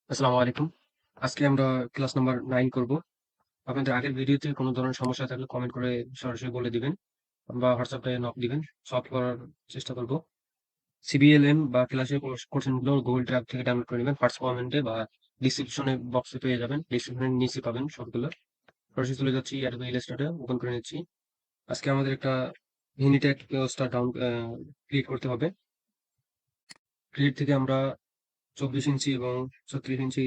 আসসালামু আলাইকুম। আজকে আমরা ক্লাস নাম্বার 9 করব। আপনাদের আগের ভিডিওতে কোনো ধরনের সমস্যা থাকলে কমেন্ট করে সরাসরি বলে দিবেন বা হোয়াটসঅ্যাপে নক দিবেন। সলভ করার চেষ্টা করব। সিবিএলএম বা ক্লাসের কোশ্চেনগুলো গুগল ড্রাইভ থেকে ডাউনলোড করে নেবেন। ফার্স্ট কমেন্টে বা ডিসক্রিপশনে বক্সে পেয়ে যাবেন। ডিসক্রিপশনের নিচে পাবেন সবগুলো। সরাসরি চলে যাচ্ছি অ্যাডোবি ইলাস্ট্রেটরে ওপেন করে নিচ্ছি। আজকে আমাদের একটা ইউনিটেক স্টার ডাউন ক্রিয়েট করতে হবে। ক্রিয়েট থেকে আমরা 24 ইঞ্চি এবং 36 ইঞ্চি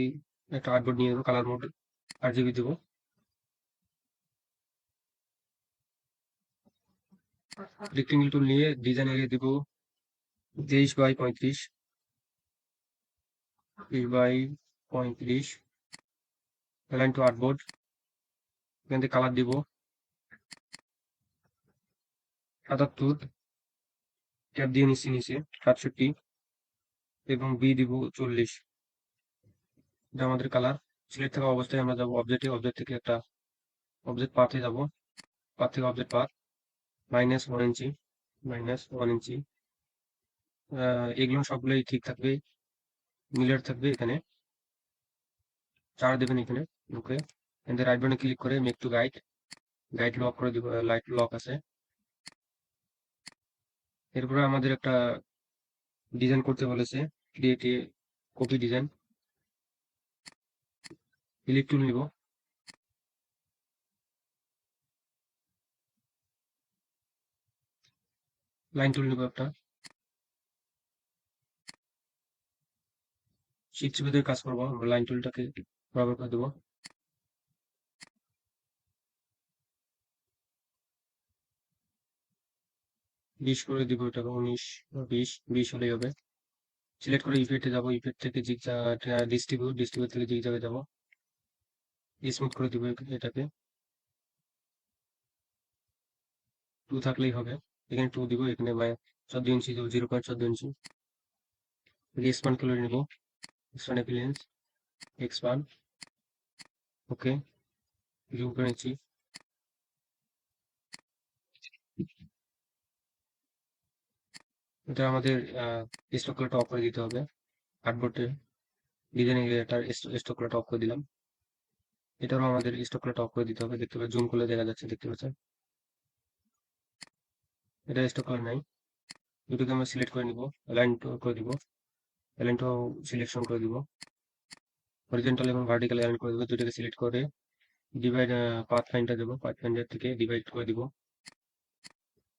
একটা আর্টবোর্ড নিয়ে নেবো, কালার মোড RGB দেবো। রেক্টেঙ্গেল টুল নিয়ে ডিজাইন এরিয়া দিব 23 by 35, 20 by 35, align to artboard. এখান থেকে কালার দিব 77, ট্যাব দিয়ে নিচ্ছি নিচে 67 এবং বি দিব 40। এটা আমাদের কালার। সিলেক্ট থাকা অবস্থায় আমরা যাবো অবজেক্টে, অবজেক্ট থেকে একটা অবজেক্ট পাথে যাব, পাথ থেকে অবজেক্ট পাথ -1 ইঞ্চি, -1 ইঞ্চি। এগুলো সবগুলোই ঠিক থাকবে, মিলার থাকবে। এখানে 4 দেবেন এখানে। ওকে, এখান থেকে রাইট বাটনে ক্লিক করে make to guide, guide lock করে দিব, লাইট লক আছে। এরপরে আমাদের একটা ডিজাইন করতে বলেছে, create a copy design. Click tool নিব, লাইন টুল নিব একটা, শিফট চেপে দিয়ে কাজ করবো। আমরা লাইন টুলটাকে বরাবর করে দেবো, 20 করে দিব। এটাকে 19 বা 20 হলেই হবে। সিলেক্ট করে ইফেক্টে যাবো, ইফেক্ট থেকে জিগজ্যাগ, ডিস্ট্রিবিউট, ডিস্ট্রিবিউট থেকে জিগজ্যাগে যাবো, স্মুথ করে দিব এটাকে। 2 থাকলেই হবে। এখানে 2 দিব, এখানে 14 ইঞ্চি দেবো, 0.14 ইঞ্চি। এক্সপান্ড করে নিব, এক্সপান্ড অ্যাপিয়ারেন্স, এক্সপান্ড। ওকে, জুম করে নিচ্ছি। এটা আমাদের স্টক কালারটা অফ করে দিতে হবে। আর্টবোর্ডে ডিজাইন এরিয়াটার স্টক কালারটা অফ করে দিলাম। এটারও আমাদের স্টক কালারটা অফ করে দিতে হবে। দেখতে পাচ্ছেন, জুম করলে দেখা যাচ্ছে, দেখতে পাচ্ছেন এটা স্টক কালার নাই। দুটোকে আমরা সিলেক্ট করে নিব, অ্যালাইন করে দিব, অ্যালাইন টু সিলেকশন করে দিব, হরিজন্টাল এবং ভার্টিক্যাল অ্যালাইন করে দিব। দুটোকে সিলেক্ট করে ডিভাইড, পাথ ফাইন্ডার দেবো, পাথ ফাইন্ডার থেকে ডিভাইড করে দিব,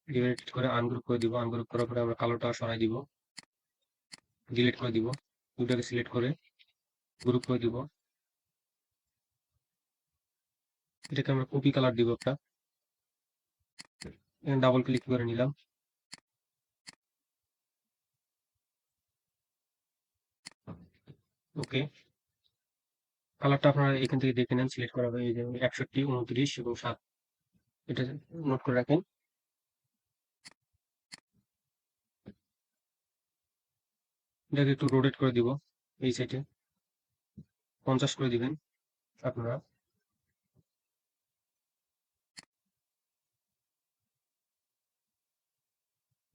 ডিভাইড করে আনগ্রুপ করে দিব। আনগ্রুপ করার পরে আমরা কালোটা সরাই দিব, ডিলিট করে দিব। দুটোকে সিলেক্ট করে গ্রুপ করে দিব। এটাকে আমরা কপি কালার দিব একটা, ডাবল ক্লিক করে নিলাম। ওকে, কালারটা আপনারা এখান থেকে দেখে নেন, সিলেক্ট করা হবে। এই যে 61, 29 এবং 7, এটা নোট করে রাখেন। এটাকে একটু রোটেট করে দিব, এই সাইডে 50 করে দিবেন আপনারা।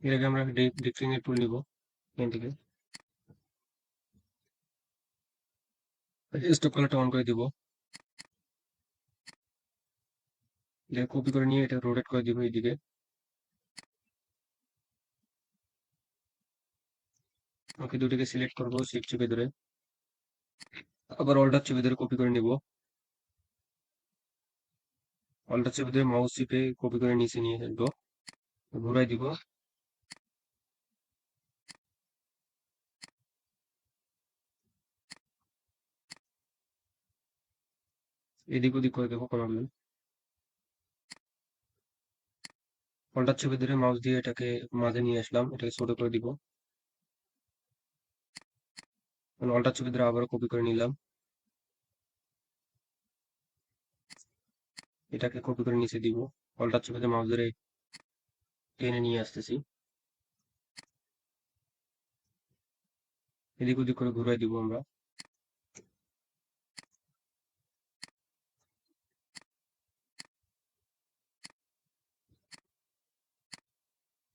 এর আগে আমরা ডিক্রিং এর টুল নিব, এখান থেকে স্টক কালারটা অন করে দিব। এটা কপি করে নিয়ে এটা রোটেট করে দিব এইদিকে। ওকে, দুটোকে সিলেক্ট করবো শিফট চেপে ধরে, আবার অল্টার চেপে ধরে কপি করে নিব। অল্টার চেপে ধরে মাউস চেপে কপি করে নিচে নিয়ে আসবো, ঘুরাই দিব। এদিক ওদিক করে দেবো কোনো প্রবলেম। অল্টার চেপে ধরে মাউস দিয়ে এটাকে মাঝে নিয়ে আসলাম, এটাকে ছোট করে দিব। অল্টার চেপে ধরে আবার কপি করে নিলাম, এটাকে কপি করে নিচে দিব। অল্টার চেপে ধরে মাউস ধরে টেনে নিয়ে আসতেছি, এদিক ওদিক করে ঘুরাই দিব আমরা।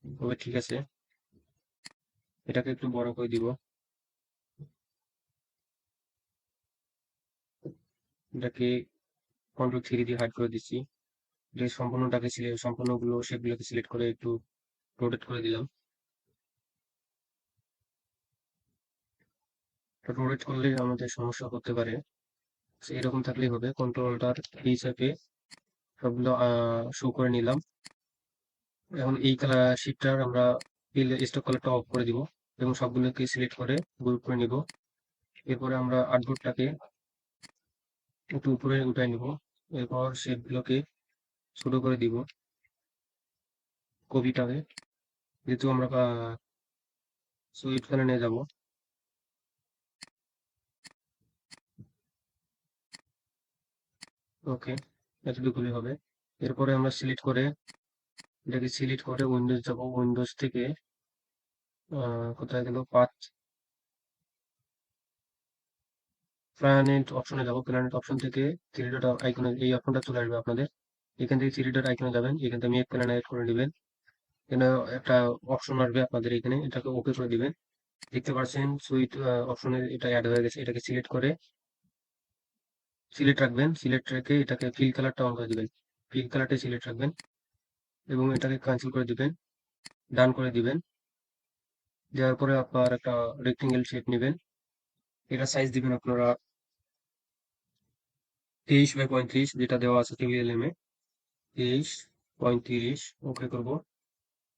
তবে ঠিক আছে, এটাকে একটু বড় করে দিব। এটাকে Ctrl+3 দিয়ে হাইড করে দিচ্ছি। এটা সম্পূর্ণটাকে সম্পূর্ণগুলো শেপগুলোকে সিলেক্ট করে একটু রোটেট করে দিলাম। রোটেট করলে আমাদের সমস্যা হতে পারে, এরকম থাকলেই হবে। কন্ট্রোলটার এই চেপে সবগুলো শো করে নিলাম। এখন এই কালার শিটটার আমরা স্টক কালারটা অফ করে দিব এবং সবগুলোকে সিলেক্ট করে গ্রুপ করে নিব। এরপরে আমরা আর্টবোর্ডটাকে একটু উপরে উঠাই নিব। এরপর শেপগুলোকে ছোট করে দিব কপিটাকে, যেহেতু আমরা সুইট কালার নিয়ে যাব। ওকে, এতটুকুই হবে। এরপরে আমরা এটাকে সিলেক্ট করে উইন্ডোজ যাব। উইন্ডোজ থেকে কোথায় গেল, প্ল্যানেট অপশনে যাব। প্ল্যানেট অপশন থেকে থ্রি ডট আইকনে, এই অপশনটা চলে আসবে আপনাদের। এখান থেকে থ্রি ডট আইকনে যাবেন, এখান থেকে মেক প্ল্যানেট করে নেবেন। এখানে একটা অপশন আসবে আপনাদের এখানে, এটাকে ওকে করে দিবেন। দেখতে পাচ্ছেন সুইট অপশনে এটা অ্যাড হয়ে গেছে। এটাকে সিলেক্ট রাখবেন। সিলেক্ট রেখে এটাকে ফিল কালারটা অন করে দিবেন। ফিল কালারটা সিলেক্ট রাখবেন এবং এটাকে ক্যান্সেল করে দিবেন, ডান করে দিবেন। দেওয়ার পরে আপনার একটা রেক্টেঙ্গেল শেপ নেবেন। এটা সাইজ দিবেন আপনারা 23 বাই 35, যেটা দেওয়া আছে TVLM এ। 23 35 ওকে করব।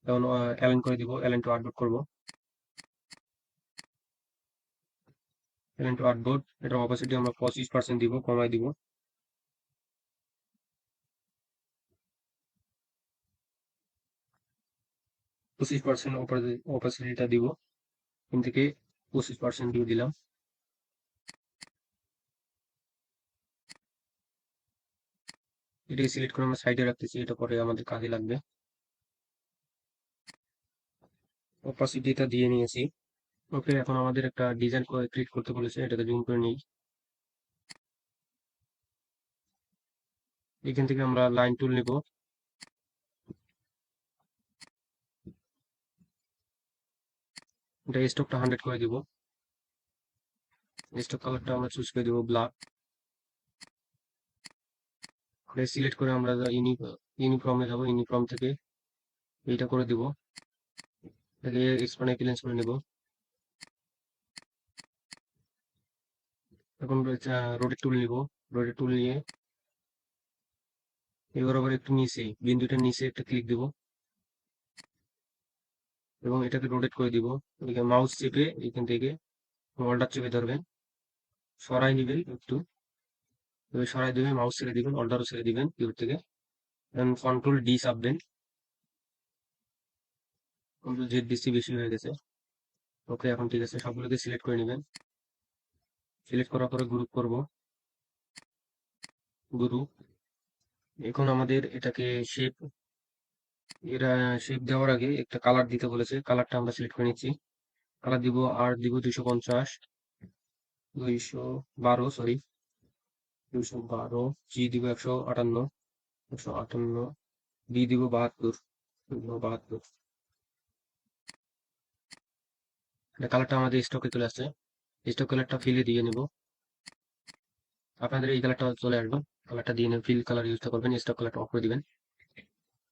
এখন অ্যালাইন করে দিব, অ্যালাইন টু আর্টবোর্ড করব। অ্যালাইন টু আর্টবোর্ড, এটার অপাসিটি আমরা 25% দিব, কমাই দিব। 25% অপাসিটিটা দিব, এখান থেকে 25% দিয়ে দিলাম। এটাকে সিলেক্ট করে আমরা সাইডে রাখতেছি, এটা পরে আমাদের কাজে লাগবে। অপাসিটিটা দিয়ে নিয়েছি। ওকে, এখন আমাদের একটা ডিজাইন ক্রিয়েট করতে বলেছে, এটাকে জুম করে নিই। এখান থেকে আমরা লাইন টুল নিব। এটা স্টকটা 100 করে দিব। স্টক কালারটা আমরা চুজ করে দিব ব্ল্যাক। সিলেক্ট করে আমরা ইউনিফর্মে যাব। ইউনিফর্ম থেকে এইটা করে দিব, এটাকে এক্সপ্যান্ড এপিলেন্স করে নেব। এখন রোটেট টুল নিব। রোটেট টুল নিয়ে এবার আবার একটু নিচে, বিন্দুটার নিচে একটা ক্লিক দিব এবং এটাকে রোটেট করে দিব। এখানে মাউস চেপে এখান থেকে অল্টার চেপে ধরবেন, সরাই নেবেন একটু, এবার সরাই দিবেন, মাউস ছেড়ে দিবেন, অল্টারও ছেড়ে দিবেন কিবোর্ড থেকে। এখন কন্ট্রোল D চাপবেন। কন্ট্রোল Z দিচ্ছি, বেশি হয়ে গেছে। ওকে, এখন ঠিক আছে, সবগুলোকে সিলেক্ট করে নেবেন। সিলেক্ট করার পরে গ্রুপ করব, গ্রুপ। এখন আমাদের এটাকে শেপ, এরা শেপ দেওয়ার আগে একটা কালার দিতে বলেছে, কালারটা আমরা সিলেক্ট করে নিচ্ছি। কালার দিব, আর দিব 250, 212, সরি 212, জি দিব 158, 158, বি দিব 72, 72। কালারটা আমাদের স্টকে চলে আসছে। স্টক কালারটা ফিলে দিয়ে নেব। আপনাদের এই কালারটা চলে আসবে, কালারটা দিয়ে নেবেন, ফিল কালার ইউজটা করবেন, স্টক কালারটা অফ করে দিবেন।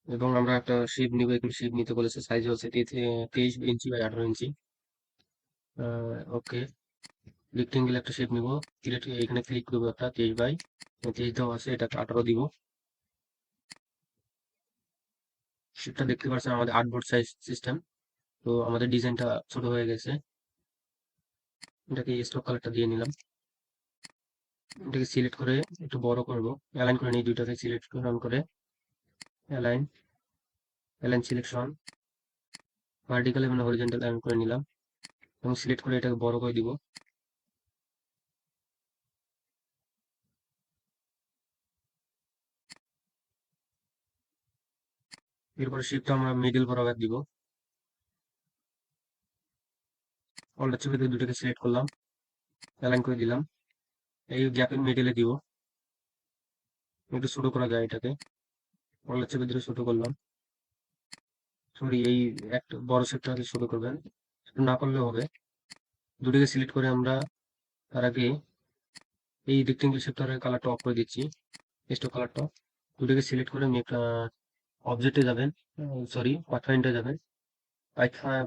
এবং আমরা একটা শেপ নিব, এখানে শেপ নিতে বলেছে, সাইজ হচ্ছে 23 inch by 18 inch. Okay, rectangle একটা শেপ নিব। এখানে ক্লিক করবো, একটা 23 বাই 23 দেওয়া আছে, এটাকে 18 দিব। শেপটা দেখতে পাচ্ছেন আমাদের আর্টবোর্ড সাইজ সিস্টেম। তো আমাদের ডিজাইনটা ছোট হয়ে গেছে। এটাকে স্টক কালারটা দিয়ে নিলাম। এটাকে সিলেক্ট করে একটু বড় করব, অ্যালাইন করে নিই, দুইটাকে সিলেক্ট করে অ্যালাইন, অ্যালাইন সিলেকশন, ভার্টিক্যাল এবং হরিজন্টাল অ্যালাইন করে নিলাম এবং সিলেক্ট করে এটাকে বড় করে দিব। এরপরে শিফটটা আমরা মিডল বরাবর দিব। অল্টার চেপে দুটোকে সিলেক্ট করলাম, অ্যালাইন করে দিলাম। এই গ্যাপের মিডলে দিব, একটু ছোট করা যায় এটাকে। অল্টার চেপে দুটো ছোট করলাম, সরি এই একটা বড় শেপটাকে ছোট করবেন, একটু না করলেও হবে। দুটোকে সিলেক্ট করে আমরা তার আগে এই রেক্টেঙ্গেল শেপটার কালারটা অফ করে দিচ্ছি, স্টক কালারটা। দুটোকে সিলেক্ট করে অবজেক্টে যাবেন, সরি পাথফাইন্ডারে যাবেন।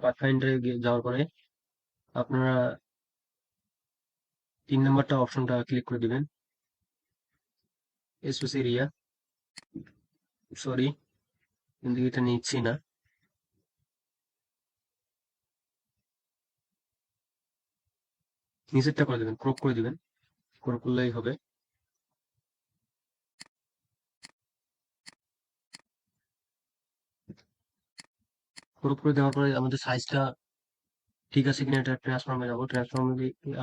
পাথফাইন্ডারে যাওয়ার পরে আপনারা 3 নম্বরটা অপশনটা ক্লিক করে দিবেন, স্পেস এরিয়া। সরি, কিন্তু এটা নিচ্ছি না। নিচেরটা করে দেবেন, ক্রপ করে দিবেন, ক্রপ করলেই হবে। ক্রপ করে দেওয়ার পরে আমাদের সাইজটা ঠিক আছে কিনা এটা ট্রান্সফর্মে যাবো। ট্রান্সফর্মে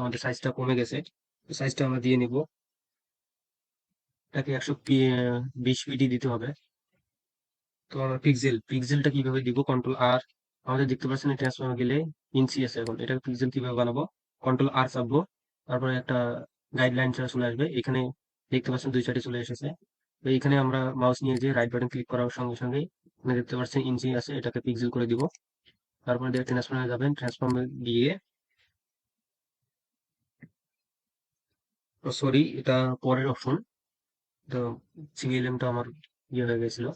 আমাদের সাইজটা কমে গেছে, সাইজটা আমরা দিয়ে নিব। এটাকে 120 পিটি দিতে হবে। তো আমরা পিক্সেলটা কিভাবে দিব, কন্ট্রোল আর। আমাদের দেখতে পাচ্ছেন ট্রান্সফর্মে গেলে ইঞ্চি আছে, এখন এটা পিক্সেল কিভাবে বানাবো, কন্ট্রোল আর চাপবো। তারপরে একটা গাইডলাইন চলে আসবে, এখানে দেখতে পাচ্ছেন 2 চারটি চলে এসেছে। তো এইখানে আমরা মাউস নিয়ে যে রাইট বাটন ক্লিক করার সঙ্গে সঙ্গে এখানে দেখতে পাচ্ছেন ইঞ্চি আছে, এটাকে পিক্সেল করে দিব। তারপরে দিয়ে ট্রান্সফর্মে যাবেন, ট্রান্সফর্মে গিয়ে, সরি এটা পরের অপশন, তো সিভিএলএমটা আমার ইয়ে হয়ে গেছিল,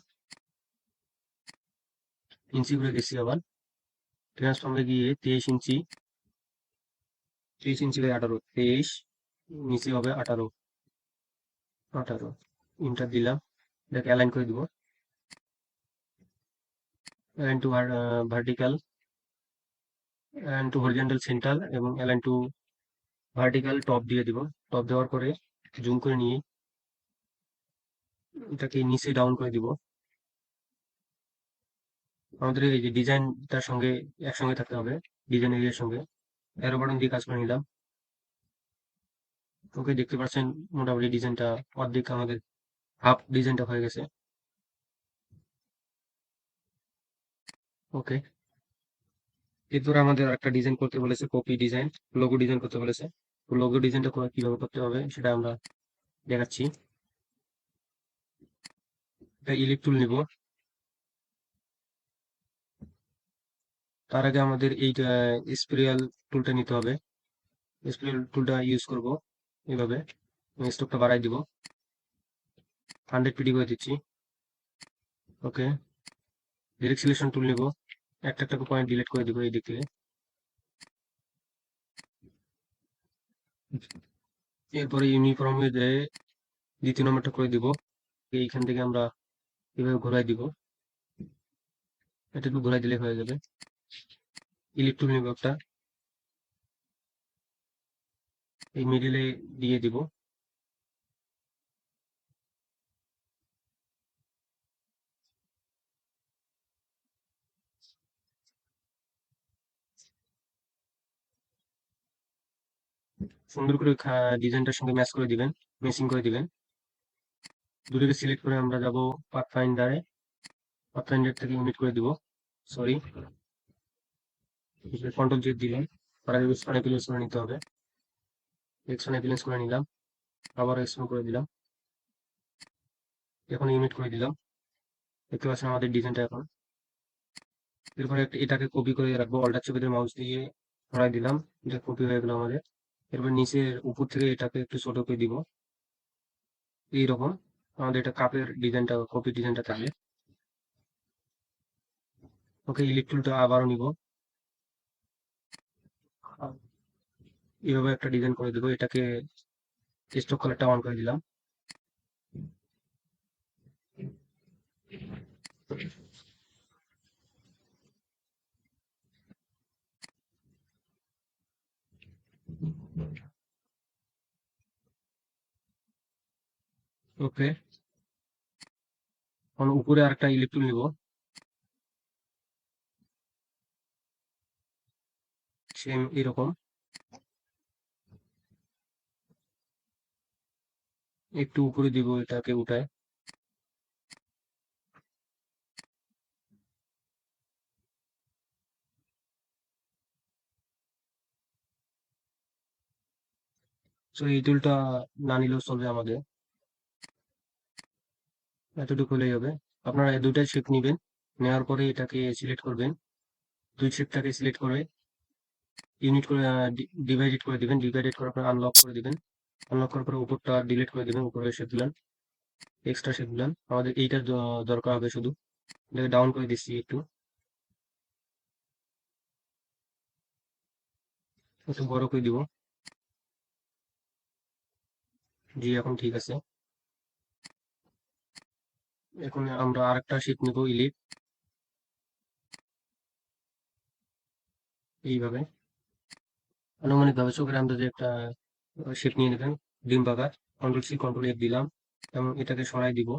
ইঞ্চি করে গেছি। আবার ট্রান্সফর্মে গিয়ে 23 ইঞ্চি, 30 ইঞ্চি বাই 18, 23 নিচে হবে 18, 18 ইন্টার দিলাম। এটাকে অ্যালাইন করে দিব, align two vertical, align two horizontal centre, এবং অ্যালাইন টু ভার্টিক্যাল টপ দিয়ে দিব। টপ দেওয়ার পরে জুম করে নিয়ে এটাকে নিচে ডাউন করে দিব। আমাদের এই যে ডিজাইনটার সঙ্গে একসঙ্গে থাকতে হবে, ডিজাইন এরিয়ার সঙ্গে। অ্যারো বাটন দিয়ে কাজ করে নিলাম। ওকে, দেখতে পাচ্ছেন মোটামুটি ডিজাইনটা অর্ধেক, আমাদের হাফ ডিজাইনটা হয়ে গেছে। ওকে, এরপরে আমাদের একটা ডিজাইন করতে বলেছে, কপি ডিজাইন, লোগো ডিজাইন করতে বলেছে। তো লোগো ডিজাইনটা কিভাবে করতে হবে সেটা আমরা দেখাচ্ছি। এটা ইলিপ টুল নিব। তার আগে আমাদের এই স্পিরিয়াল টুলটা নিতে হবে। স্পিরিয়াল টুলটা ইউজ করব এইভাবে, স্টোকটা বাড়াই দিব, 100 পিডি করে দিচ্ছি। ওকে, ডিরেক্ট সিলেকশন টুল নিব, একটা একটা পয়েন্ট ডিলিট করে দিব এই দিক থেকে। এরপরে ইউনিফর্মে যে 2 নম্বরটা করে দিব, এইখান থেকে আমরা এভাবে ঘোরাই দিব, এটা একটু ঘোরাই দিলে হয়ে যাবে। ইলিপ টুল নিব একটা, এই মিডিলে দিয়ে দিব। সুন্দর করে ডিজাইনটার সঙ্গে ম্যাচ করে দিবেন, ম্যাচিং করে দিবেন। দুটোকে সিলেক্ট করে আমরা যাব পাথফাইন্ডারে, পাথফাইন্ডার থেকে ইউনিট করে দিব, সরি কন্ট্রোল জেড দিলাম। তার আগে এক্সপ্যান্ড অ্যাপিলেন্স করে নিতে হবে, এক্সপ্যান্ড অ্যাপিলেন্স করে নিলাম, আবার এক্সপ্যান্ড করে দিলাম, এখন ইউনিট করে দিলাম। দেখতে পাচ্ছেন আমাদের ডিজাইনটা এখন। এরপরে এটাকে কপি করে রাখবো, অল্টার চেপে দিয়ে মাউস দিয়ে সরাই দিলাম, এটা কপি হয়ে গেল আমাদের। এরপর নিচের উপর থেকে এটাকে একটু ছোট করে দিব, এইরকম আমাদের এটা কাপের ডিজাইনটা, কপি ডিজাইনটা থাকবে। ওকে, ইলিপ টুলটা আবারও নিব, এইভাবে একটা ডিজাইন করে দেবো। এটাকে স্টক কালারটা অন করে দিলাম। ওকে, এখন উপরে আরেকটা ইলিপ টুল নিব, সেম এরকম, একটু উপরে দিব, এটাকে উঠায়। তো এই টুলটা না নিলেও চলবে আমাদের, এতটুকু হলেই হবে। আপনারা এই দুইটা শেপ নিবেন, নেওয়ার পরে এটাকে সিলেক্ট করবেন, দুই শেপটাকে সিলেক্ট করে ইউনিট করে ডিভাইডেড করে দিবেন, ডিভাইডেড করার পর আনলক করে দিবেন। আনলক করার পরে উপরটা ডিলিট করে দিবেন, উপরে শেপ দিলেন, এক্সট্রা শেপ দিলেন। আমাদের এইটা দরকার হবে শুধু, এটাকে ডাউন করে দিচ্ছি একটু, একটু বড় করে দিব। জি, এখন ঠিক আছে। এখন আমরা আরেকটা শেপ নিব, ইলিপ, এইভাবে আনুমানিক ভাবে চোখের আন্দাজে একটা শেপ নিয়ে নেবেন, ডিম পাকার। কন্ট্রোল সি কন্ট্রোল এফ দিলাম এবং এটাকে সরাই দিব।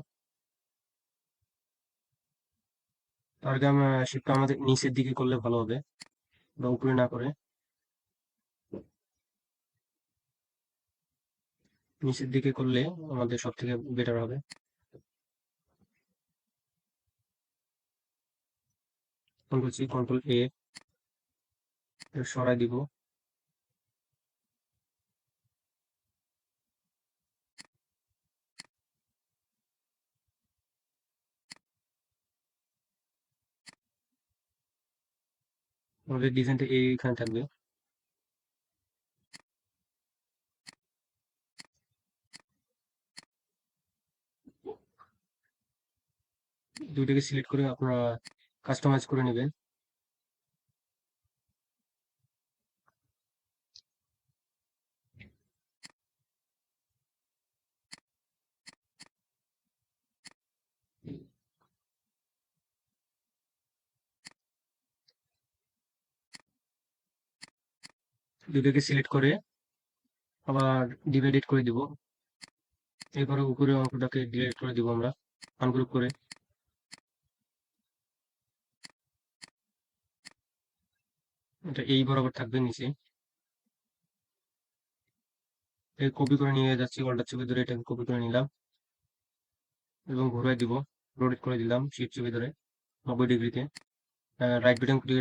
তার আগে শেপটা আমাদের নিচের দিকে করলে ভালো হবে, বা উপরে না করে নিচের দিকে করলে আমাদের সব থেকে বেটার হবে। কন্ট্রোল সি কন্ট্রোল এ সরাই দিব। আমাদের ডিজাইনটা এইখানে থাকবে। দুইটাকে সিলেক্ট করে আপনারা কাস্টমাইজ করে নেবেন। দুইটাকে সিলেক্ট করে আবার ডিভাইডেড করে দিব। এরপরে উপরে অঙ্কটাকে ডিলিট করে দিব আমরা, আনগ্রুপ করে। এটা এই বরাবর থাকবে নিচে। এই কপি করে নিয়ে যাচ্ছি অল্টার চেপে ধরে, এটাকে কপি করে নিলাম এবং ঘুরাই দিব, রোটেট করে দিলাম শিফট চেপে ধরে 90 ডিগ্রিতে। রাইট বাটন ক্লিক,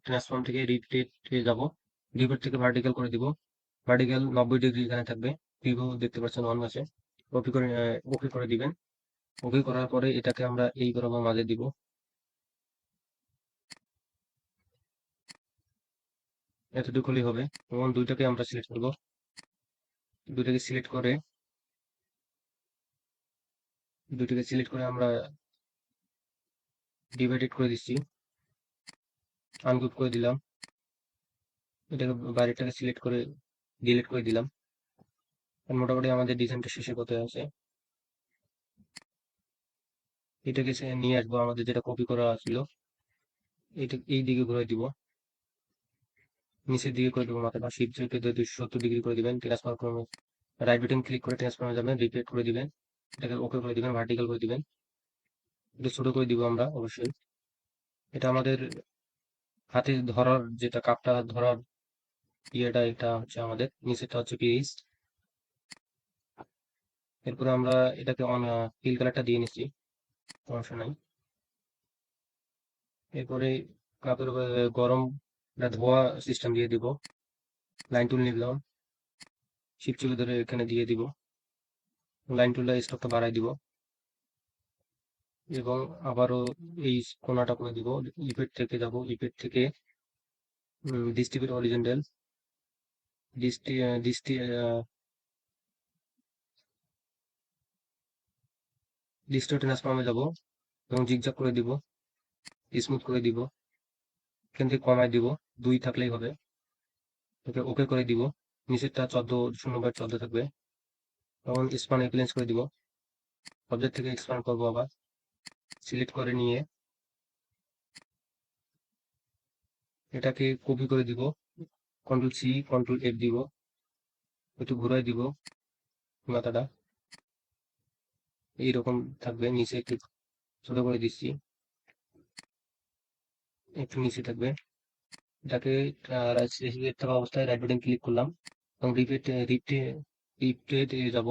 ট্রান্সফর্ম থেকে রিপিটেড যাব, রিপিট থেকে ভার্টিক্যাল করে দিব। ভার্টিক্যাল 90 ডিগ্রি এখানে থাকবে, প্রিভিউ দেখতে পাচ্ছেন অন আছে। কপি করে ওকে করে দিবেন। ওকে করার পরে এটাকে আমরা এই বরাবর মাঝে দিব। এতটুকুই হবে। এবং দুইটাকে আমরা সিলেক্ট করব, দুইটাকে সিলেক্ট করে আমরা ডিভাইডেড করে দিচ্ছি, আনগ্রুপ করে দিলাম। এটাকে বাইরেটাকে সিলেক্ট করে ডিলিট করে দিলাম। আর মোটামুটি আমাদের ডিজাইনটা শেষে কোথায় আছে, এটাকে নিয়ে আসবো আমাদের যেটা কপি করা ছিল, এটা এই দিকে ঘুরে দিব, নিচের দিকে করে দেবো মাথাটা। শিফট চেপে 270 ডিগ্রি করে দিবেন, ট্রান্সফর্ম, রাইট বাটন ক্লিক করে ট্রান্সফর্মে যাবেন, রিপিট করে দিবেন, এটাকে ওকে করে দিবেন, ভার্টিক্যাল করে দিবেন। একটু ছোট করে দিব আমরা অবশ্যই। এটা আমাদের হাতে ধরার যেটা কাপটা ধরার ইয়েটা, এটা হচ্ছে আমাদের, নিচেরটা হচ্ছে পিস। এরপরে আমরা এটাকে ফিল কালারটা দিয়ে নিচ্ছি, সমস্যা নাই। এরপরে কাপের গরম ধোয়া সিস্টেম দিয়ে দিব, লাইন টুল নিলাম, শিফট চেপে ধরে এখানে দিয়ে দিব, লাইন টুলটা স্টকটা বাড়াই দিব এবং আবারও এই কোনাটা করে দিব। ইফেক্ট থেকে যাব, ইফেক্ট থেকে ডিস্ট্রিবিউট অরিজিনাল, ডিস্টি ডিস্টি ডিস্টো ট্রান্সফর্মে যাব এবং জিগজাগ করে দিব, স্মুথ করে দিব, এখান থেকে কমাই দিব, 2 থাকলেই হবে। ওকে ওকে করে দিব। নিচেরটা 14 0/14 থাকবে। তখন স্পান এক্সপেন্স করে দিব, অবজেক্ট থেকে এক্সপ্যান্ড করবো আবার, সিলেক্ট করে নিয়ে এটাকে কপি করে দিব, কন্ট্রোল সি কন্ট্রোল এফ দিব, একটু ঘুরাই দিব মাথাটা, এইরকম থাকবে। নিচে একটু ছোট করে দিচ্ছি, একটু নিচে থাকবে। এটাকে সিলেক্ট থাকা অবস্থায় রাইট বাটন ক্লিক করলাম এবং রিপিটে যাব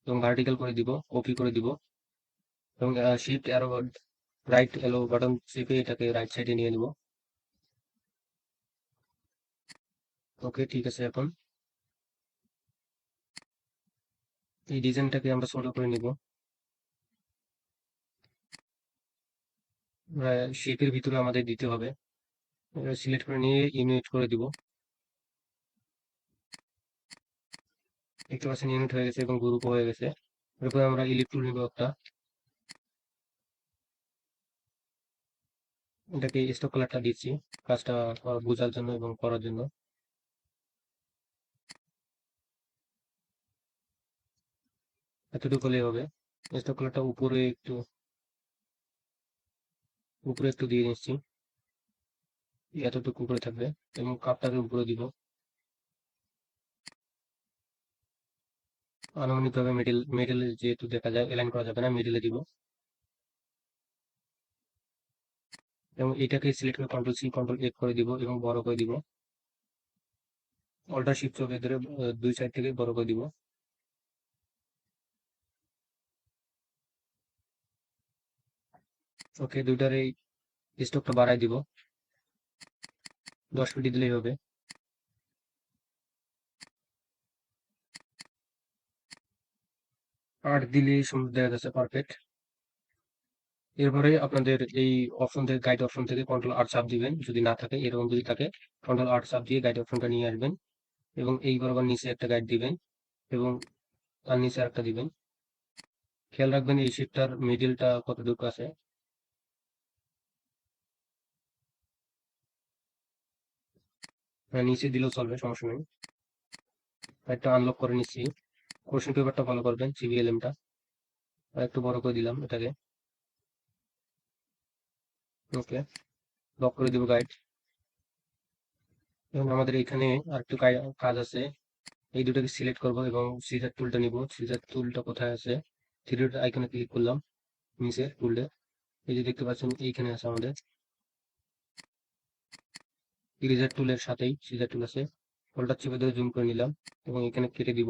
এবং ভার্টিক্যাল করে দিব, কপি করে দিব এবং শিফট অ্যারো রাইট এলো বাটন চেপে এটাকে রাইট সাইডে নিয়ে নিব। ওকে, ঠিক আছে। এখন এই ডিজাইনটাকে আমরা ছোট করে নিব, শেপের ভিতরে আমাদের দিতে হবে। সিলেক্ট করে নিয়ে ইউনিট করে দিব, দেখতে পাচ্ছেন ইউনিট হয়ে গেছে এবং গ্রুপ হয়ে গেছে। এরপরে আমরা ইলিপ টুল নিব একটা, এটাকে স্টক কালারটা দিচ্ছি কাজটা বোঝার জন্য এবং করার জন্য। এতটুকু হলেই হবে। স্টক কালারটা উপরে একটু দিয়ে নিচ্ছি, এতটুকু উপরে থাকবে এবং কাপটাকে উপরে দিব। আনুমানিক ভাবে মিডিলে যেহেতু দেখা যায় এলাইন করা যাবে না, মিডিলে দিব এবং এটাকে সিলেক্ট করে কন্ট্রোল সি কন্ট্রোল এফ করে দিব এবং বড় করে দিব। অল্টার শিফট চোখে ধরে দুই সাইড থেকে বড় করে দিব। ওকে, দুইটার এই স্টকটা বাড়াই দিব, 10 মিনিট দিলেই হবে। 8 দিলেই সুন্দর দেখা যাচ্ছে, পারফেক্ট। এরপরে আপনাদের এই অপশন থেকে, গাইড অপশন থেকে কন্ট্রোল আর চাপ দিবেন, যদি না থাকে, এরকম যদি থাকে কন্ট্রোল আর চাপ দিয়ে গাইড অপশনটা নিয়ে আসবেন এবং এই বরাবর নিচে একটা গাইড দিবেন এবং তার নিচে আরেকটা দিবেন। খেয়াল রাখবেন এই শিটটার মিডিলটা কতটুকু আছে। নিচে দিলেও চলবে, সমস্যা নেই। একটা আনলক করে নিচ্ছি। কোশ্চেন পেপারটা ফলো করবেন, সিভিএলএমটা আর একটু বড় করে দিলাম এটাকে। ওকে, লক করে দিব গাইড। এবং আমাদের এখানে আরেকটু কাজ আছে। এই দুটোকে সিলেক্ট করব এবং সিজার টুলটা নিব। সিজার টুলটা কোথায় আছে? থ্রি ডট আইকনে ক্লিক করলাম, নিচে টুলটা এই যে দেখতে পাচ্ছেন এইখানে আছে আমাদের। ইরেজার টুলের সাথেই সিজার টুল আছে, ফলটা চেপে ধরে জুম করে নিলাম এবং এখানে কেটে দিব।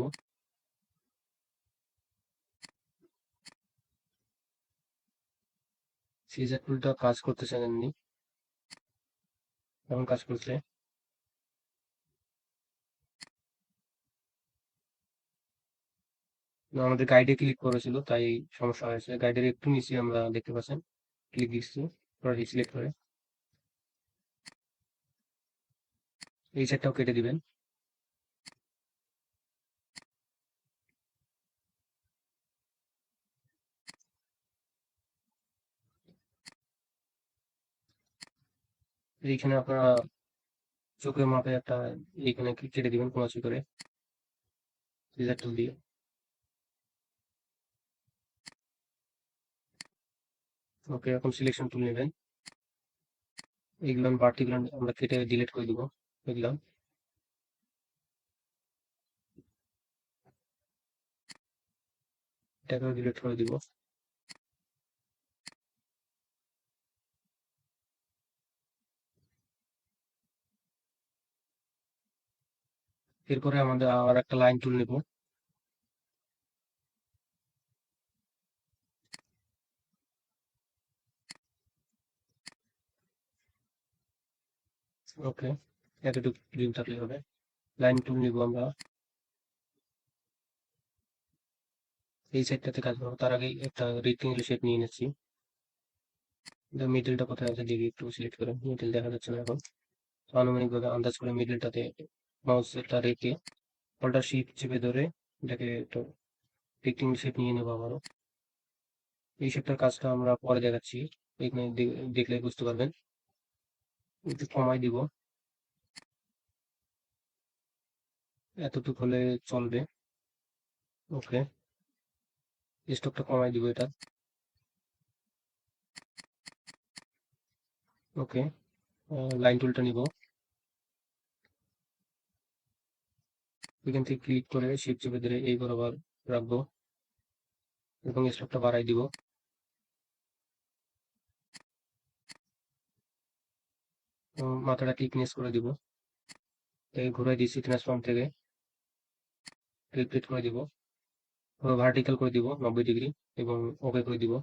সিজার টুলটা কাজ করতেছে এমনি, কেমন কাজ করছে। আমাদের গাইডে ক্লিক করেছিল তাই সমস্যা হয়েছে। গাইডের একটু নিচে আমরা দেখতে পাচ্ছেন ক্লিক দিচ্ছি, সিলেক্ট করে এই সাইডটাও কেটে দিবেন। এইখানে আপনারা চোখের মাপে একটা এইখানে কেটে দিবেন কোনাচি করে সিজার টুল দিয়ে। ওকে, এখন সিলেকশন টুল নেবেন, এইগুলো বাড়তিগুলো আমরা কেটে ডিলিট করে দিব। এগুলো এটাকেও ডিলিট করে দিব। এরপরে আমাদের আর একটা লাইন টুল নেব। ওকে, এতটুকু জুম থাকলে হবে। লাইন টুল নিব আমরা, এই সাইডটাতে কাজ করবো তার আগে একটা রেক্টেঙ্গেল শেপ নিয়ে নিচ্ছি। মিডলটা কোথায় আছে দেখি, একটু সিলেক্ট করে। মিডল দেখা যাচ্ছে না এখন, তো আনুমানিক ভাবে আন্দাজ করে মিডলটাতে মাউসটা রেখে অল্টার শিফট চেপে ধরে এটাকে একটু রেক্টেঙ্গেল শেপ নিয়ে নেবো আবারও। এই শেপটার কাজটা আমরা পরে দেখাচ্ছি, এখানে দেখলে বুঝতে পারবেন। একটু কমাই দিব, এতটুকু হলে চলবে। ওকে, স্টকটা কমাই দিব এটা। ওকে, লাইন টুলটা নিব, এখান থেকে ক্লিক করে শিফট চেপে ধরে এই বরাবর রাখবো এবং স্টকটা বাড়াই দিব। মাথাটা থিকনেস করে দিব, ঘুরাই দিচ্ছি ট্রান্সফর্ম থেকে, রিপিট করে দিব, পুরো ভার্টিক্যাল করে দিব 90 ডিগ্রি এবং ওকে করে দিব।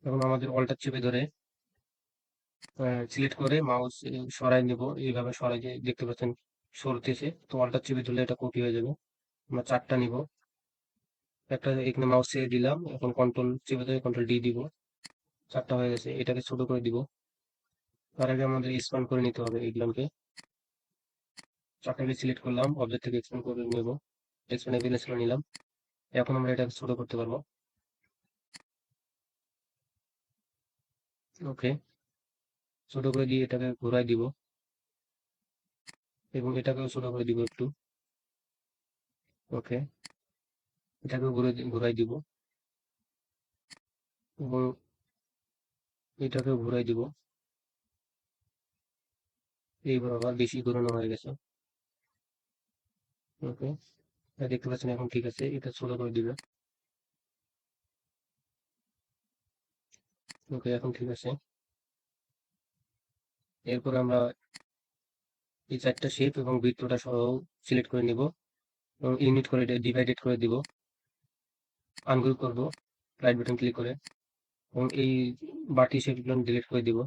এখন আমাদের অল্টার চেপে ধরে সিলেক্ট করে মাউস সরাই নেব, এইভাবে সরাই যে দেখতে পাচ্ছেন সরতেছে, তো অল্টার চেপে ধরলে এটা কপি হয়ে যাবে। আমরা চারটা নিব, একটা এখানে মাউস ছেড়ে দিলাম, এখন কন্ট্রোল চেপে ধরে কন্ট্রোল ডি দিব, চারটা হয়ে গেছে। এটাকে ছোট করে দিব, তার আগে আমাদের এক্সপান্ড করে নিতে হবে এইগুলোকে। চারটাকে সিলেক্ট করলাম, অবজেক্ট থেকে এক্সপান্ড করে নেব, এক্সপান্ডেবল করে নিলাম। এখন আমরা এটাকে ছোট করতে পারবো। ওকে, ছোট করে দিয়ে এটাকে ঘোরাই দিব এবং এটাকেও ছোট করে দিব একটু। ওকে, এটাকেও ঘুরাই দিব এবং এটাকেও ঘুরাই দিব। এইবার আবার বেশি ঘোরানো হয়ে গেছে। ওকে, দেখতে পাচ্ছেন এখন ঠিক আছে। এটা ছোট করে দিবে। ওকে, এখন ঠিক আছে। এরপর আমরা এই চারটা শেপ এবং বৃত্তটা সহ সিলেক্ট করে নিব এবং ইউনিট করে ডিভাইডেড করে দিব। আনগ্রুপ করব রাইট বাটন ক্লিক করে এবং এই বাকি শেপগুলো ডিলিট করে দিব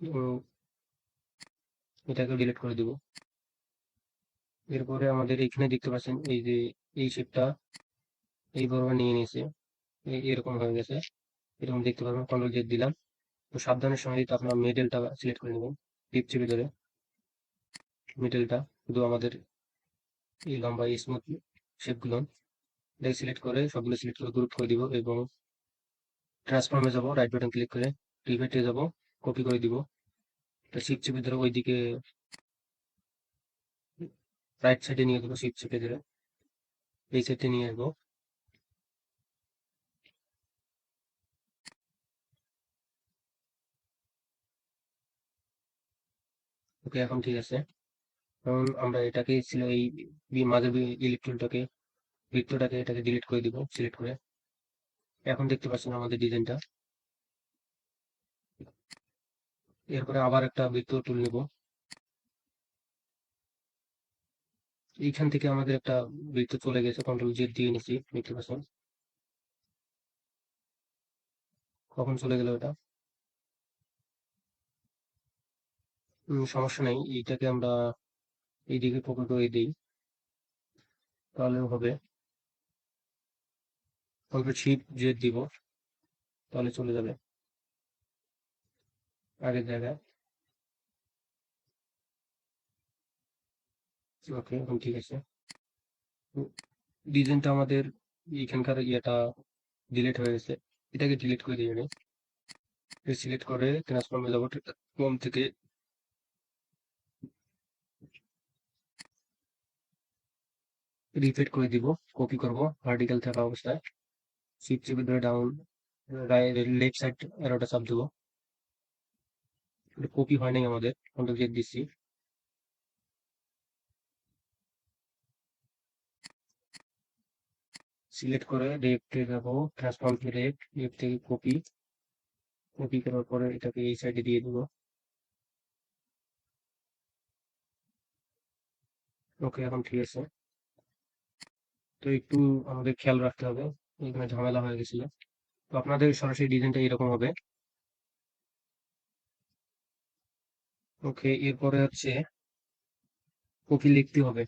এবং এটাকে ডিলিট করে দিব। এরপরে আমাদের এখানে দেখতে পাচ্ছেন এই যে এই শেপটা এই বরাবর নিয়ে নিয়েছে, এরকম হয়ে গেছে। এরকম দেখতে পাবেন। কন্ট্রোল জেড দিলাম। তো সাবধানের সঙ্গে তো আপনার মিডলটা সিলেক্ট করে নেবেন, টিপ চেপে ধরে মিডলটা, শুধু আমাদের এই লম্বা স্মুথ শেপগুলো এটাকে সিলেক্ট করে সবগুলো সিলেক্ট করে গ্রুপ করে দিব এবং ট্রান্সফর্মে যাব, রাইট বাটন ক্লিক করে ডিভাইডে যাব, কপি করে দিব। এটা শিফট চেপে ধরে ওইদিকে রাইট সাইডে নিয়ে দেবো, শিফট চেপে ধরে এই সাইডে নিয়ে আসবো। ওকে, এখন ঠিক আছে। এখন আমরা এটাকে ছিল এই মাঝের ইলেকট্রনটাকে বৃত্তটাকে এটাকে ডিলিট করে দিব সিলেক্ট করে। এখন দেখতে পাচ্ছেন আমাদের ডিজাইনটা। এরপরে আবার একটা বৃত্ত টুল নেব। এইখান থেকে আমাদের একটা বৃত্ত চলে গেছে, কন্ট্রোল জেড দিয়ে নিচ্ছি, দেখতে পাচ্ছেন কখন চলে গেল এটা। সমস্যা নেই, এইটাকে আমরা এইদিকে কপি করে দিই, তাহলেও হবে। কন্ট্রোল শিফট জেড দিব, তাহলে চলে যাবে আগের জায়গায়। ওকে, এখন ঠিক আছে। ডিজাইনটা আমাদের এখানকার ইয়েটা ডিলিট হয়ে গেছে, এটাকে ডিলিট করে দিয়ে সিলেক্ট করে ট্রান্সফর্মে যাবো, কম থেকে রিপিট করে দিব, কপি করব ভার্টিক্যাল থাকা অবস্থায়, শিফট চেপে ধরে ডাউন লেফট সাইড এরোটা চাপ দেবো। কপি হয় নাই আমাদের, কন্ট্রোল জেড দিচ্ছি। সিলেক্ট করে লেফটে যাবো, ট্রান্সফর্ম টু লেফট, লেফট থেকে কপি, কপি করার পরে এটাকে এই সাইডে দিয়ে দেবো। ওকে, এখন ঠিক আছে। তো একটু আমাদের খেয়াল রাখতে হবে, এখানে ঝামেলা হয়ে গেছিল। তো আপনাদের সরাসরি ডিজাইনটা এরকম হবে। ওকে, এরপরে হচ্ছে কপি লিখতে হবে।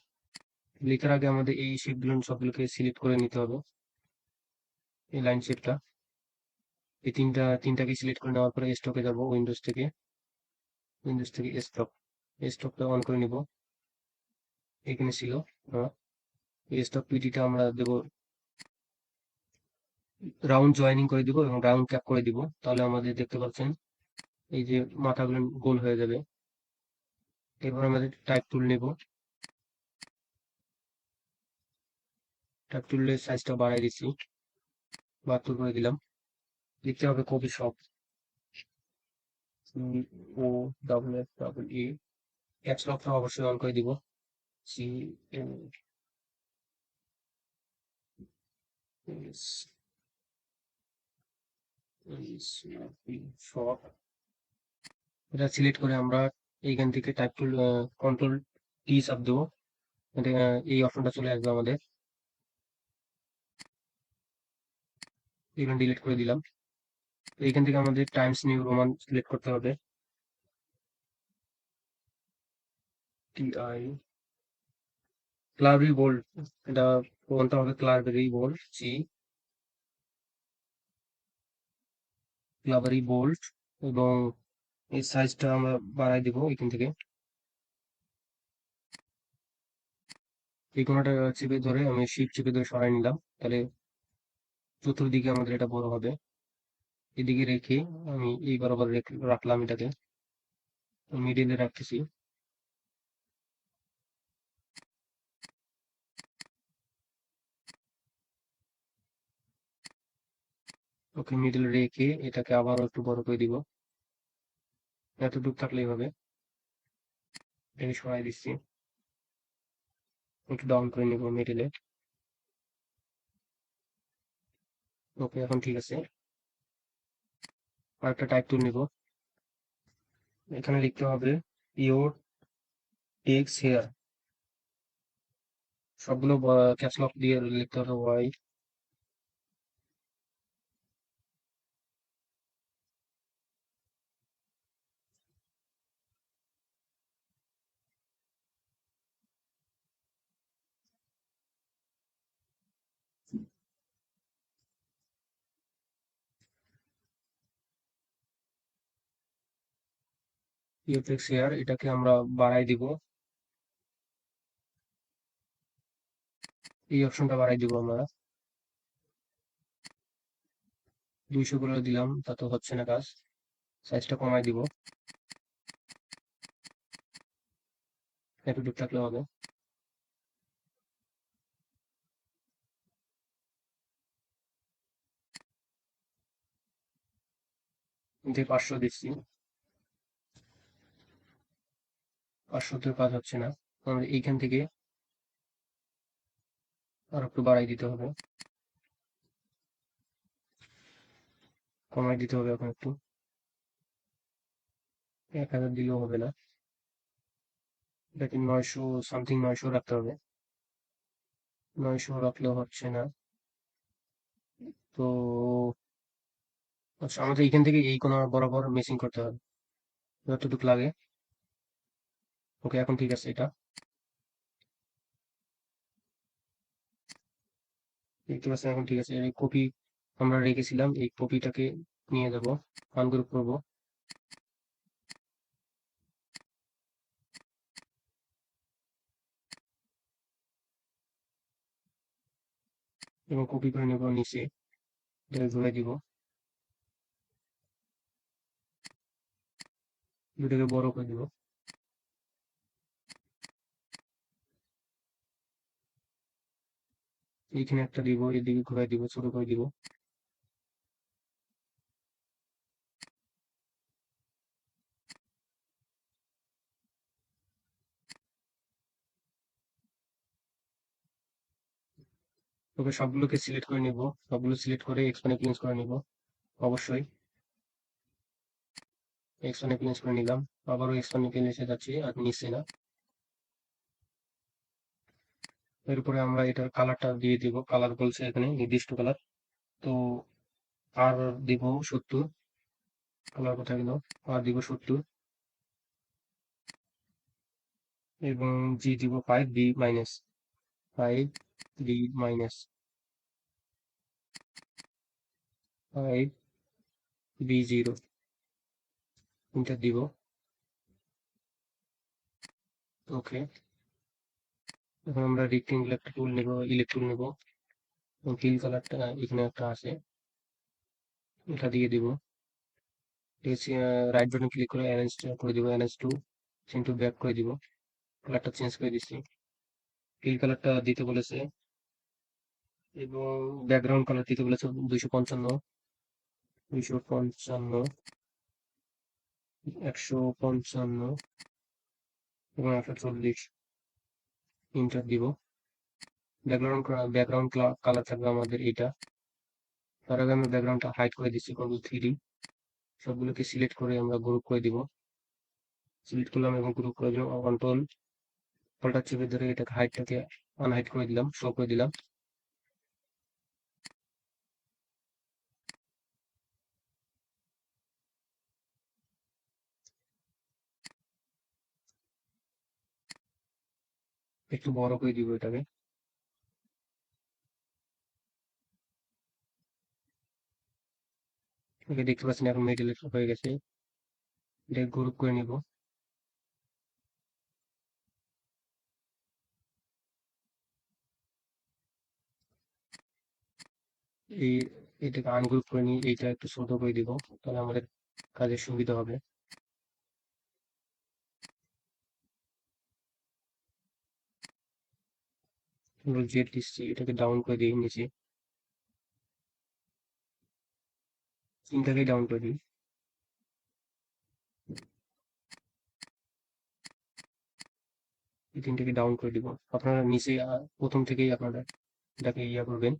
লেখার আগে আমাদের এই শেপগুলো সবগুলোকে সিলেক্ট করে নিতে হবে। এই লাইন শেপটা, এই তিনটাকে সিলেক্ট করে নেওয়ার পরে স্টকে যাব, উইন্ডোজ থেকে স্টকটা অন করে নিব। এখানে ছিল স্টক পিডিটা আমরা দেব, রাউন্ড জয়েনিং করে দিব এবং রাউন্ড ক্যাপ করে দিব, তাহলে আমাদের দেখতে পাচ্ছেন এই যে মাথাগুলো গোল হয়ে যাবে। এরপর আমাদের টাইপ টুল নেব, টাইপ টুলের সাইজটা বাড়াই দিচ্ছি, 72 করে দিলাম। লিখতে হবে copy shop, O double F double E, caps লকটা অবশ্যই অন করে দিব, সি এম এস শপ। এটা সিলেক্ট করে আমরা এইখান থেকে টাইপ টুল কন্ট্রোল টি চাপ দেবো, এই অপশনটা চলে আসবে আমাদের। এখানে ডিলিট করে দিলাম। এইখান থেকে আমাদের টাইমস নিউ রোমান সিলেক্ট করতে হবে, টি আই ক্লারি বোল্ড, এটা বলতে হবে ক্লারি বোল্ড, সি ক্লারি বোল্ড এবং এই সাইজটা আমরা বাড়াই দিব এখান থেকে। এই কোণাটা চেপে ধরে আমি শিফট চেপে ধরে সরাই নিলাম, তাহলে চতুর্দিকে আমাদের এটা বড় হবে। এদিকে রেখে আমি এই বরাবর রাখলাম এটাকে, মিডিলে রাখতেছি। ওকে, মিডিল রেখে এটাকে আবারও একটু বড় করে দিব। এতটুকু থাকলেই হবে। এটাকে সরাই দিচ্ছি, একটু ডাউন করে নিব মিডিলে। ওকে, এখন ঠিক আছে। আরেকটা টাইপ টুল নিব, এখানে লিখতে হবে ইওর টেক্স হেয়ার। সবগুলো ক্যাপস লক দিয়ে লিখতে হবে ওয়াই। ইওর টেক্স হেয়ার, এটাকে আমরা বাড়াই দিব। এই অপশনটা বাড়াই দিব আমরা, 200 করে দিলাম, তা তো হচ্ছে না কাজ। সাইজটা কমাই দিব, এতটুকু থাকলে হবে। 500 দিচ্ছি, 500 কাজ হচ্ছে না। আমাদের এইখান থেকে আর একটু বাড়াই দিতে হবে, কমাই দিতে হবে এখন একটু। 1000 দিলেও হবে না, এটাকে 900 সামথিং, 900 রাখতে হবে। 900 রাখলেও হচ্ছে না। তো আচ্ছা, আমাদের এইখান থেকে এই কোণ বরাবর মেসিং করতে হবে, যতটুকু লাগে। ওকে, এখন ঠিক আছে। এটা দেখতে পাচ্ছেন, এখন ঠিক আছে। এই কপি আমরা রেখেছিলাম, এই কপিটাকে নিয়ে যাব, আনগ্রুপ করব এবং কপি করে নেব নিচে, এটাকে ঘুরে দিব, দুটাকে বড় করে দিব। এইখানে একটা দিব, এদিকে ঘুরাই দিব, ছোট করে দিব। ওকে, সবগুলোকে সিলেক্ট করে নিব, সবগুলো সিলেক্ট করে এক্সপ্যান্ড প্লেন্স করে নিব অবশ্যই। এক্সপ্যান্ড প্লেন্স করে নিলাম, আবারও এক্সপ্যান্ড প্লেন্সে যাচ্ছি, আর নিচে না। এরপরে আমরা এটার কালারটা দিয়ে দিব, কালার বলছে এখানে নির্দিষ্ট কালার। তো আর দিব 70, কালার কোথায় গেল, আর দিব 70, এবং জি দিব 5, B minus 5, B minus 5, B 0, enter দিব। ওকে, এখন আমরা রেক্টেঙ্গেল একটা টুল নেব, ইলেকট্রুল নেব, এবং ফিল কালারটা এখানে একটা আছে, এটা দিয়ে দিব। রাইট বাটন ক্লিক করে অ্যারেঞ্জ করে দিব, অ্যারেঞ্জ টু সেন্টার ব্যাক করে দিব। কালারটা চেঞ্জ করে দিচ্ছি, ফিল কালারটা দিতে বলেছে, এবং ব্যাকগ্রাউন্ড কালার দিতে বলেছে 255, 255, 155 এবং 140, ইন্টার দিব। ব্যাকগ্রাউন্ড কালার থাকবে আমাদের এটা। তার আগে আমি ব্যাকগ্রাউন্ডটা হাইড করে দিচ্ছি, Ctrl+3D, সবগুলোকে সিলেক্ট করে আমরা গ্রুপ করে দিব। সিলেক্ট করলাম এবং গ্রুপ করে দিলাম, কন্ট্রোল অল্টার চেপে ধরে এটাকে হাইটটাকে আনহাইড করে দিলাম, শো করে দিলাম। একটু বড় করে দিব এটাকে। ওকে, দেখতে পাচ্ছেন এখন মিডিল হয়ে গেছে। এটা গ্রুপ করে নিব। এই এটাকে আনগ্রুপ করে নিয়ে এইটা একটু ছোট করে দিব, তাহলে আমাদের কাজের সুবিধা হবে। কন্ট্রোল জেড দিচ্ছি, এটাকে ডাউন করে দিই নিচে, তিনটাকে ডাউন করে দিই। এই তিনটাকে ডাউন করে দিব। আপনারা নিচে প্রথম থেকেই আপনারা এটাকে ইয়া করবেন,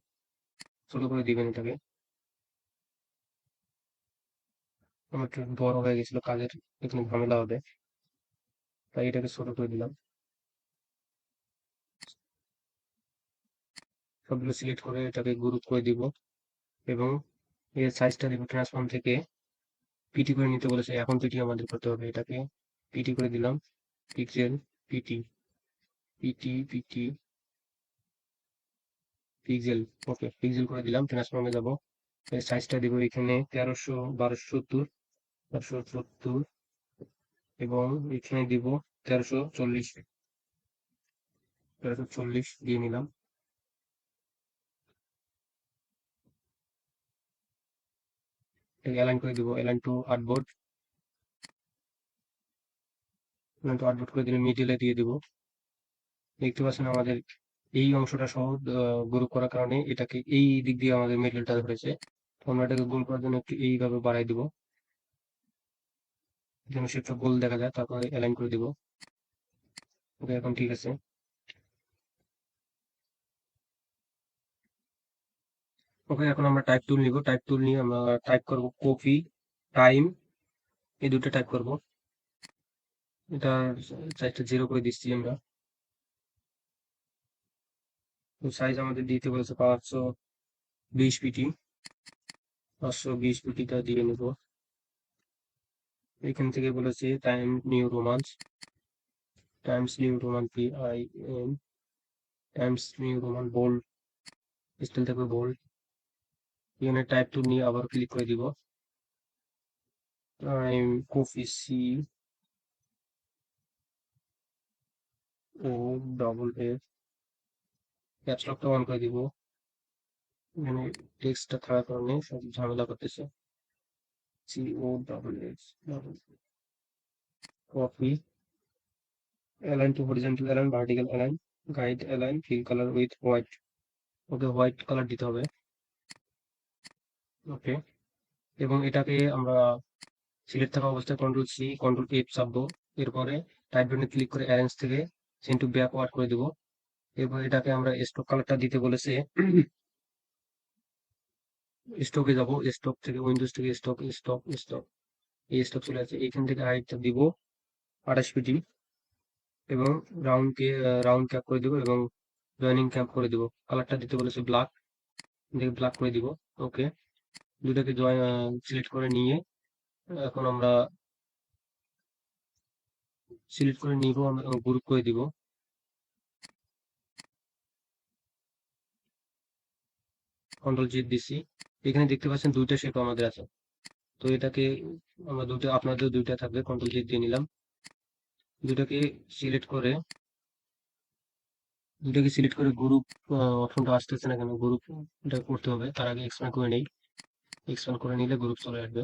ছোট করে দিবেন এটাকে। আমার একটু বড় হয়ে গেছিল, কাজের এখানে ঝামেলা হবে, তাই এটাকে ছোট করে দিলাম। সবগুলো সিলেক্ট করে এটাকে গ্রুপ করে দিব এবং এর সাইজটা দিব ট্রান্সফর্ম থেকে পিটি করে নিতে বলেছে। এখন পিটি আমাদের করতে হবে, এটাকে পিটি করে দিলাম। পিক্সেল পিটি পিটি পিক্সেল, ওকে পিক্সেল করে দিলাম। ট্রান্সফর্মে যাব, এর সাইজটা দিব এখানে 1270 এবং এখানে দিব 1340 দিয়ে নিলাম। এটাকে অ্যালাইন করে দিব, অ্যালাইন টু আর্টবোর্ড, করে দিলে মিডিলে দিয়ে দিব। দেখতে পাচ্ছেন আমাদের এই অংশটা সহ গ্রুপ করার কারণে এটাকে এই দিক দিয়ে আমাদের মিডলটা ধরেছে। তো আমরা এটাকে গোল করার জন্য একটু এইভাবে বাড়াই দিব, যেন সেটা গোল দেখা যায়। তারপরে অ্যালাইন করে দিব। ওকে, এখন ঠিক আছে। ওকে, এখন আমরা টাইপ টুল নিব। টাইপ টুল নিয়ে আমরা টাইপ করব কপি টাইম, এই দুটো টাইপ করব। এটা সাইজটা 0 করে দিচ্ছি আমরা। তো সাইজ আমাদের দিতে বলেছে 520 পিটি, 520 পিটিটা দিয়ে নেব। এখান থেকে বলেছে Times New Roman PIN, Times New Roman bold, style থাকবে বোল্ড। এখানে টাইপ টুল নিয়ে আবার ক্লিক করে দিব। টাইম কপি COFF, ক্যাপস লকটা অন করে দিব। এখানে টেক্সটটা থাকার কারণে সব ঝামেলা করতেছে। COFF, copy, align two horizontal align, vertical align, guide align, fill colour with white. Okay, white colour দিতে হবে। ওকে, এবং এটাকে আমরা সিলেক্ট থাকা অবস্থায় কন্ট্রোল F চাপবো। এরপরে টাইপ বাটনে ক্লিক করে অ্যারেঞ্জ থেকে সেন্ড টু ব্যাকওয়ার্ড করে দিব। এরপর এটাকে আমরা স্টক কালারটা দিতে বলেছে। স্টকে যাব, স্টক থেকে উইন্ডোজ থেকে স্টক এই স্টক চলে আছে। এখান থেকে হাইটটা দিব 28 পিটি এবং রাউন্ড ক্যাপ করে দিব এবং জয়েনিং ক্যাপ করে দিব। কালারটা দিতে বলেছে ব্ল্যাক, দেখে ব্ল্যাক করে দিব। ওকে, দুটাকে সিলেক্ট করে নিয়ে এখন আমরা সিলেক্ট করে নিব, আমরা গ্রুপ করে দিব। কন্ট্রোল Z দিচ্ছি। এখানে দেখতে পাচ্ছেন দুইটা শেপ আমাদের আছে। তো এটাকে আমরা আপনাদের দুইটা থাকবে, কন্ট্রোল Z দিয়ে নিলাম। দুটাকে সিলেক্ট করে গ্রুপ অপশনটা আসতেছে না কেন, গ্রুপ এটা করতে হবে। তার আগে এক্সপ্যান্ড করে নেই, এক্সপ্যান্ড করে নিলে গ্রুপ চলে আসবে।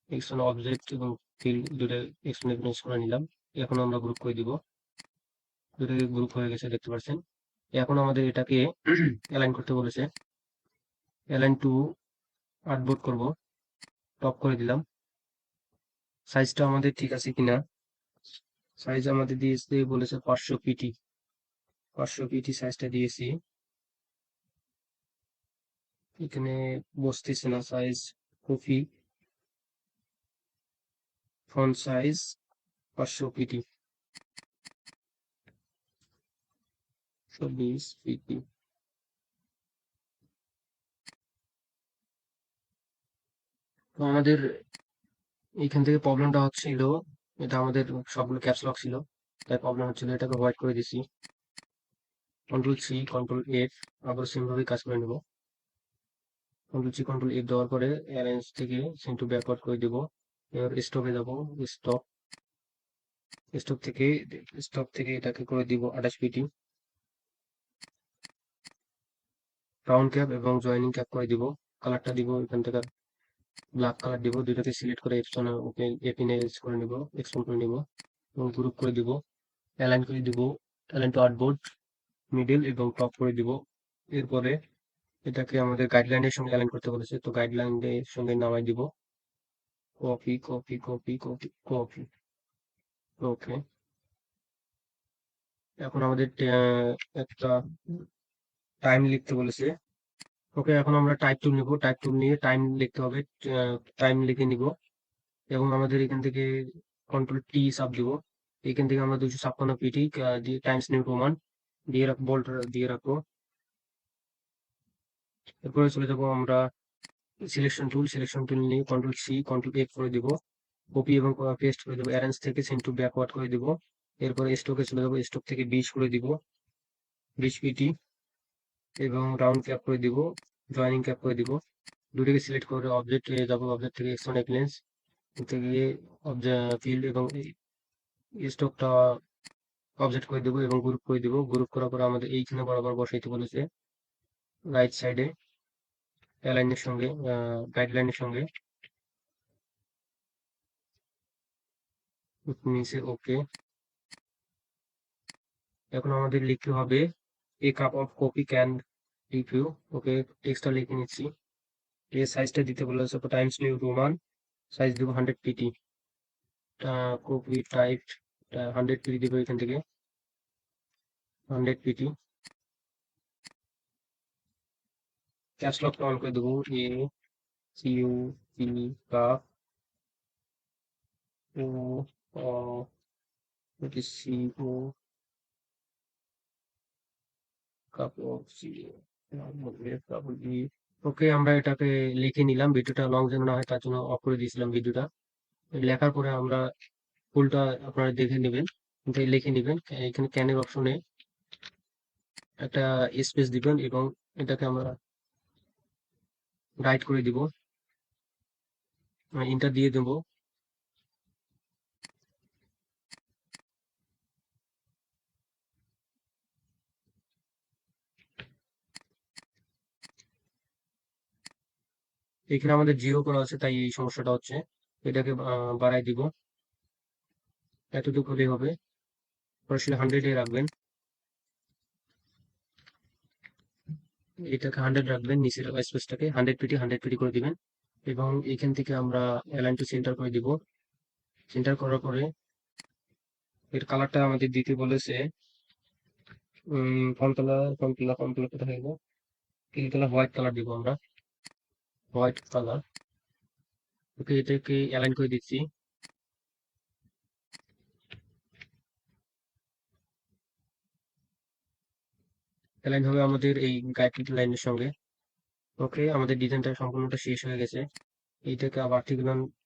এক্সপ্যান্ড অবজেক্ট এবং ফিল্ড দুটো এক্সপ্যান্ড করে নিলাম। এখন আমরা গ্রুপ করে দিব। দুটাকে গ্রুপ হয়ে গেছে দেখতে পাচ্ছেন। এখন আমাদের এটাকে অ্যালাইন করতে বলেছে। অ্যালাইন টু আর্টবোর্ড করব, টপ করে দিলাম। সাইজটা আমাদের ঠিক আছে কিনা, সাইজ আমাদের দিয়েছে বলেছে 500 পিটি, 500 পিটি সাইজটা দিয়েছি। এখানে বসতেছে না size. Copy, font size 500 PT, 120 PT. তো আমাদের এইখান থেকে প্রবলেমটা হচ্ছিল, এটা আমাদের সবগুলো ক্যাপস লক ছিল, তাই প্রবলেম হচ্ছিল। এটাকে হোয়াইট করে দিছি। কন্ট্রোল C, কন্ট্রোল F, আবার সেমভাবে কাজ করে নেব। কন্ট্রোল C, কন্ট্রোল F দেওয়ার পরে অ্যারেঞ্জ থেকে সেন্ড টু ব্যাকওয়ার্ড করে দিব। এবার স্টকে যাব, স্টক স্টক থেকে স্টক থেকে এটাকে করে দিব 28 পিটি, রাউন্ড ক্যাপ এবং জয়েনিং ক্যাপ করে দিব। কালারটা দিব এখান থেকে ব্ল্যাক কালার দিব, দুইটাকে সিলেক্ট করে এপসনে ওকে এপিনে করে নিব, এক্সপোর্ট করে নিব এবং গ্রুপ করে দিব, অ্যালাইন করে দিব, অ্যালাইন টু আর্টবোর্ড, মিডল এবং টপ করে দিব। এরপরে এটাকে আমাদের গাইডলাইনের সঙ্গে অ্যালাইন করতে বলেছে, তো গাইডলাইনের সঙ্গে নামাই দিব, copy copy copy copy copy. Okay, এখন আমাদের একটা টাইম লিখতে বলেছে। ওকে, এখন আমরা টাইপ টুল নিব, টাইপ টুল নিয়ে টাইম লিখতে হবে, টাইম লিখে নিব এবং আমাদের এখান থেকে কন্ট্রোল টি সাব দিব। এখান থেকে আমরা 256 পিটি দিয়ে টাইমস নিউ রোমান দিয়ে রাখবো, বোল্ট দিয়ে রাখবো। এরপরে চলে যাবো আমরা সিলেকশন টুল নিয়ে কন্ট্রোল সি কন্ট্রোল এফ করে দিব, কপি এবং পেস্ট করে দেবো, অ্যারেঞ্জ থেকে সেন্ড টু ব্যাকওয়ার্ড করে দিব। এরপরে স্টকে চলে যাবো, স্টক থেকে 20 করে দিব, 20 পিটি এবং রাউন্ড ক্যাপ করে দিব, জয়েনিং ক্যাপ করে দিব। দুটোকে সিলেক্ট করে অবজেক্ট যাবো, অবজেক্ট থেকে এক্সন এক্সলেন্স গিয়ে ফিল্ড এবং স্টকটা অবজেক্ট করে দেবো এবং গ্রুপ করে দিব। গ্রুপ করার পর আমাদের এইখানে বরাবর বসাইতে বলেছে, রাইট সাইডে অ্যালাইনের সঙ্গে, গাইডলাইনের সঙ্গে নিচে। ওকে, এখন আমাদের লিখতে হবে a cup of coffee can review. Okay, টেক্সটটা লিখে নিচ্ছি। এর সাইজটা দিতে বলেছে টাইমস নিউ রোমান, সাইজ দেবো 100 পিটি, কপি টাইপ 100 পিটি দেবো এখান থেকে, 100 পিটি। ক্যাপস লকটা অন করে দেবো, A C U P cup O C O cup of C. Okay, আমরা এটাকে লিখে নিলাম। ভিডিওটা লং যেন না হয় তার জন্য অফ করে দিয়েছিলাম ভিডিওটা। লেখার পরে আমরা ফুলটা আপনারা দেখে নেবেন, লিখে নেবেন। এখানে ক্যানের অপশনে একটা স্পেস দিবেন এবং এটাকে আমরা রাইট করে দিব, ইন্টার দিয়ে দেবো। এখানে আমাদের 0 করা আছে তাই এই সমস্যাটা হচ্ছে, এটাকে বাড়াই দিব, এতটুকু হলেই হবে। সরাসরি 100-এ রাখবেন, এটাকে 100 রাখবেন, নিচের স্পেসটাকে 100 পিটি 100 পিটি করে দিবেন এবং এখান থেকে আমরা অ্যালাইন টু সেন্টার করে দিব। সেন্টার করার পরে এর কালারটা আমাদের দিতে বলেছে ফন্ট কালার কোথায় গেল, এই কালার হোয়াইট কালার দিব আমরা, হোয়াইট কালার। ওকে, এটাকে অ্যালাইন করে দিচ্ছি। অ্যালাইন হবে আমাদের এই গাইডলাইনের সঙ্গে। ওকে, আমাদের ডিজাইনটা সম্পূর্ণটা শেষ হয়ে গেছে। এইটাকে আবার ঠিক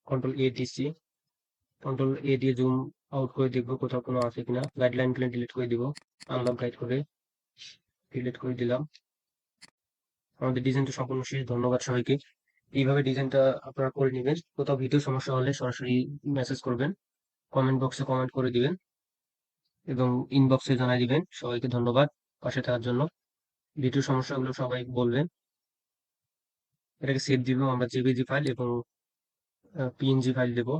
কন্ট্রোল এ দিচ্ছি, কন্ট্রোল এ দিয়ে জুম আউট করে দেখবো কোথাও কোনো আছে কিনা। গাইডলাইন গুলো ডিলিট করে দিব, আনলক গাইড করে ডিলিট করে দিলাম। আমাদের ডিজাইনটা সম্পূর্ণ শেষ। ধন্যবাদ সবাইকে। এইভাবে ডিজাইনটা আপনারা করে নেবেন। কোথাও ভিডিও সমস্যা হলে সরাসরি মেসেজ করবেন, কমেন্ট বক্সে কমেন্ট করে দিবেন এবং ইনবক্সে জানাই দিবেন। সবাইকে ধন্যবাদ পাশে থাকার জন্য। ভিডিও সমস্যাগুলো সবাই বলবেন। এটাকে সেভ দিব আমরা, জেপিজি ফাইল এবং পিএনজি ফাইল দেবো।